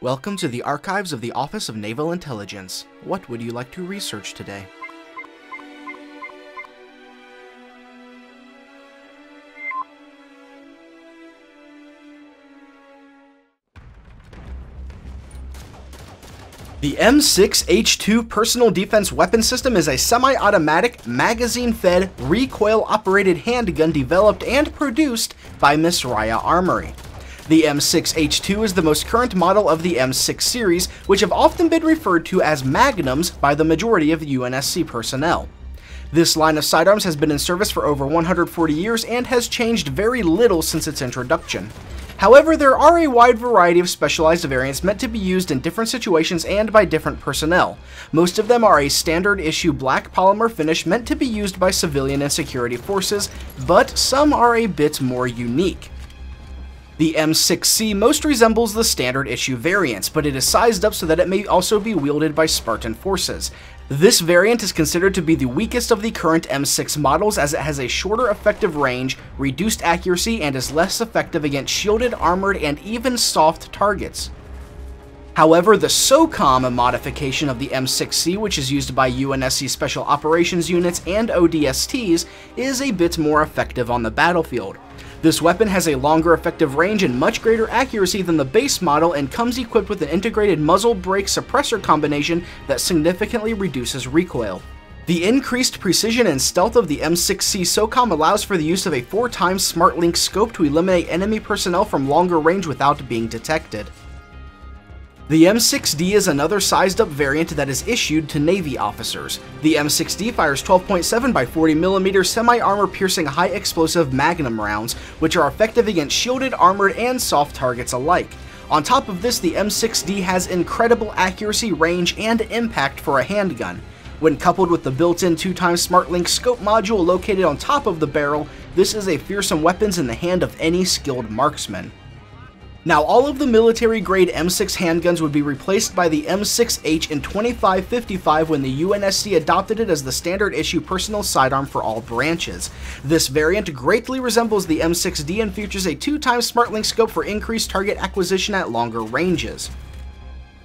Welcome to the archives of the Office of Naval Intelligence. What would you like to research today? The M6H2 Personal Defense Weapon System is a semi-automatic, magazine-fed, recoil-operated handgun developed and produced by Misraya Armory. The M6H2 is the most current model of the M6 series, which have often been referred to as Magnums by the majority of UNSC personnel. This line of sidearms has been in service for over 140 years and has changed very little since its introduction. However, there are a wide variety of specialized variants meant to be used in different situations and by different personnel. Most of them are a standard issue black polymer finish meant to be used by civilian and security forces, but some are a bit more unique. The M6C most resembles the standard issue variants, but it is sized up so that it may also be wielded by Spartan forces. This variant is considered to be the weakest of the current M6 models as it has a shorter effective range, reduced accuracy, and is less effective against shielded, armored, and even soft targets. However, the SOCOM modification of the M6C, which is used by UNSC Special Operations Units and ODSTs, is a bit more effective on the battlefield. This weapon has a longer effective range and much greater accuracy than the base model and comes equipped with an integrated muzzle brake suppressor combination that significantly reduces recoil. The increased precision and stealth of the M6C SOCOM allows for the use of a 4x Smart Link scope to eliminate enemy personnel from longer range without being detected. The M6D is another sized-up variant that is issued to Navy officers. The M6D fires 12.7 by 40mm semi-armor piercing high-explosive Magnum rounds, which are effective against shielded, armored, and soft targets alike. On top of this, the M6D has incredible accuracy, range, and impact for a handgun. When coupled with the built-in 2x Smart Link scope module located on top of the barrel, this is a fearsome weapon in the hand of any skilled marksman. Now, all of the military-grade M6 handguns would be replaced by the M6H in 2555 when the UNSC adopted it as the standard issue personal sidearm for all branches. This variant greatly resembles the M6D and features a 2x Smart Link scope for increased target acquisition at longer ranges.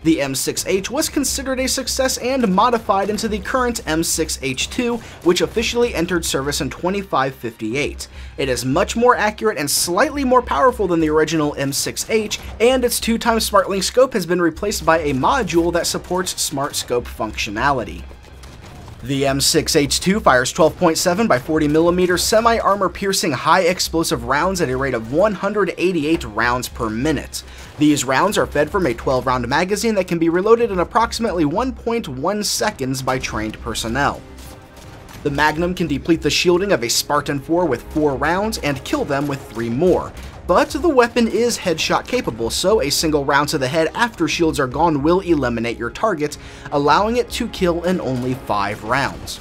The M6H was considered a success and modified into the current M6H2, which officially entered service in 2558. It is much more accurate and slightly more powerful than the original M6H, and its 2x Smart Link scope has been replaced by a module that supports Smart Scope functionality. The M6H2 fires 12.7 by 40mm semi-armor piercing high-explosive rounds at a rate of 188 rounds per minute. These rounds are fed from a 12-round magazine that can be reloaded in approximately 1.1 seconds by trained personnel. The Magnum can deplete the shielding of a Spartan 4 with 4 rounds and kill them with 3 more. But the weapon is headshot capable, so a single round to the head after shields are gone will eliminate your target, allowing it to kill in only 5 rounds.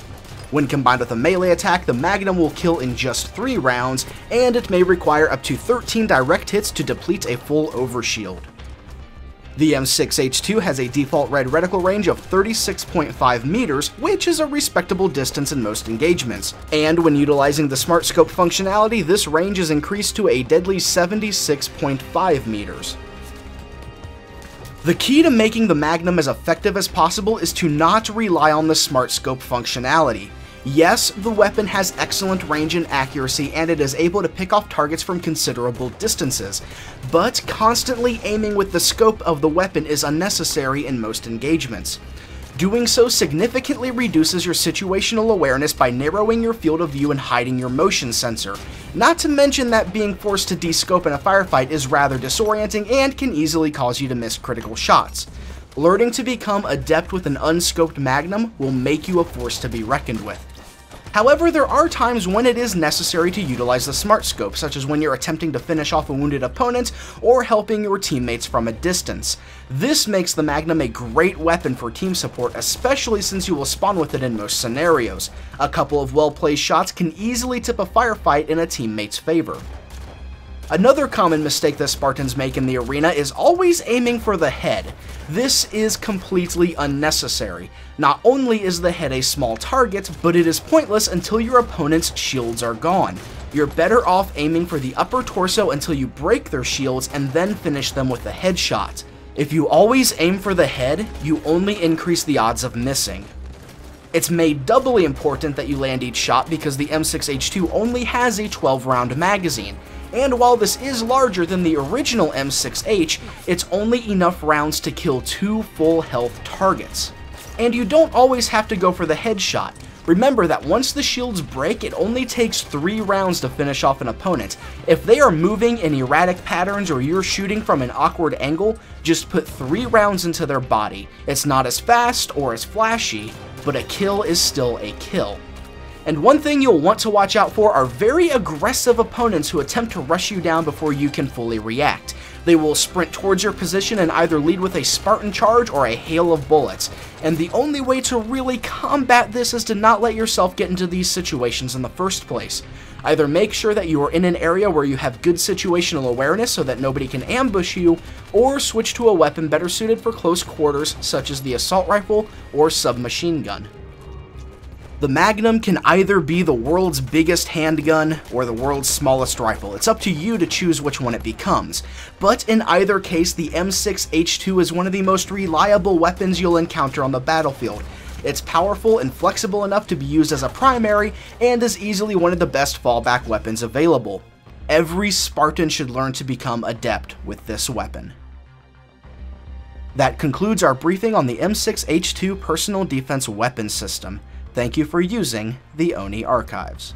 When combined with a melee attack, the Magnum will kill in just 3 rounds, and it may require up to 13 direct hits to deplete a full overshield. The M6H2 has a default red reticle range of 36.5 meters, which is a respectable distance in most engagements, and when utilizing the Smart Scope functionality, this range is increased to a deadly 76.5 meters. The key to making the Magnum as effective as possible is to not rely on the Smart Scope functionality. Yes, the weapon has excellent range and accuracy, and it is able to pick off targets from considerable distances, but constantly aiming with the scope of the weapon is unnecessary in most engagements. Doing so significantly reduces your situational awareness by narrowing your field of view and hiding your motion sensor, not to mention that being forced to descope in a firefight is rather disorienting and can easily cause you to miss critical shots. Learning to become adept with an unscoped Magnum will make you a force to be reckoned with. However, there are times when it is necessary to utilize the Smart Scope, such as when you're attempting to finish off a wounded opponent or helping your teammates from a distance. This makes the Magnum a great weapon for team support, especially since you will spawn with it in most scenarios. A couple of well-placed shots can easily tip a firefight in a teammate's favor. Another common mistake that Spartans make in the arena is always aiming for the head. This is completely unnecessary. Not only is the head a small target, but it is pointless until your opponent's shields are gone. You're better off aiming for the upper torso until you break their shields and then finish them with a headshot. If you always aim for the head, you only increase the odds of missing. It's made doubly important that you land each shot because the M6H2 only has a 12-round magazine, and while this is larger than the original M6H, it's only enough rounds to kill 2 full health targets. And you don't always have to go for the headshot. Remember that once the shields break, it only takes 3 rounds to finish off an opponent. If they are moving in erratic patterns or you're shooting from an awkward angle, just put 3 rounds into their body. It's not as fast or as flashy, but a kill is still a kill. And one thing you'll want to watch out for are very aggressive opponents who attempt to rush you down before you can fully react. They will sprint towards your position and either lead with a Spartan charge or a hail of bullets. And the only way to really combat this is to not let yourself get into these situations in the first place. Either make sure that you are in an area where you have good situational awareness so that nobody can ambush you, or switch to a weapon better suited for close quarters such as the assault rifle or submachine gun. The Magnum can either be the world's biggest handgun or the world's smallest rifle. It's up to you to choose which one it becomes. But in either case, the M6H2 is one of the most reliable weapons you'll encounter on the battlefield. It's powerful and flexible enough to be used as a primary, and is easily one of the best fallback weapons available. Every Spartan should learn to become adept with this weapon. That concludes our briefing on the M6H2 Personal Defense Weapons System. Thank you for using the ONI Archives.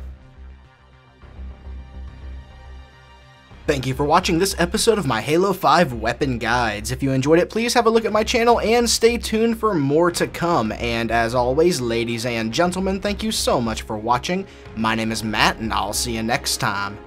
Thank you for watching this episode of my Halo 5 Weapon Guides. If you enjoyed it, please have a look at my channel and stay tuned for more to come. And as always, ladies and gentlemen, thank you so much for watching. My name is Matt, and I'll see you next time.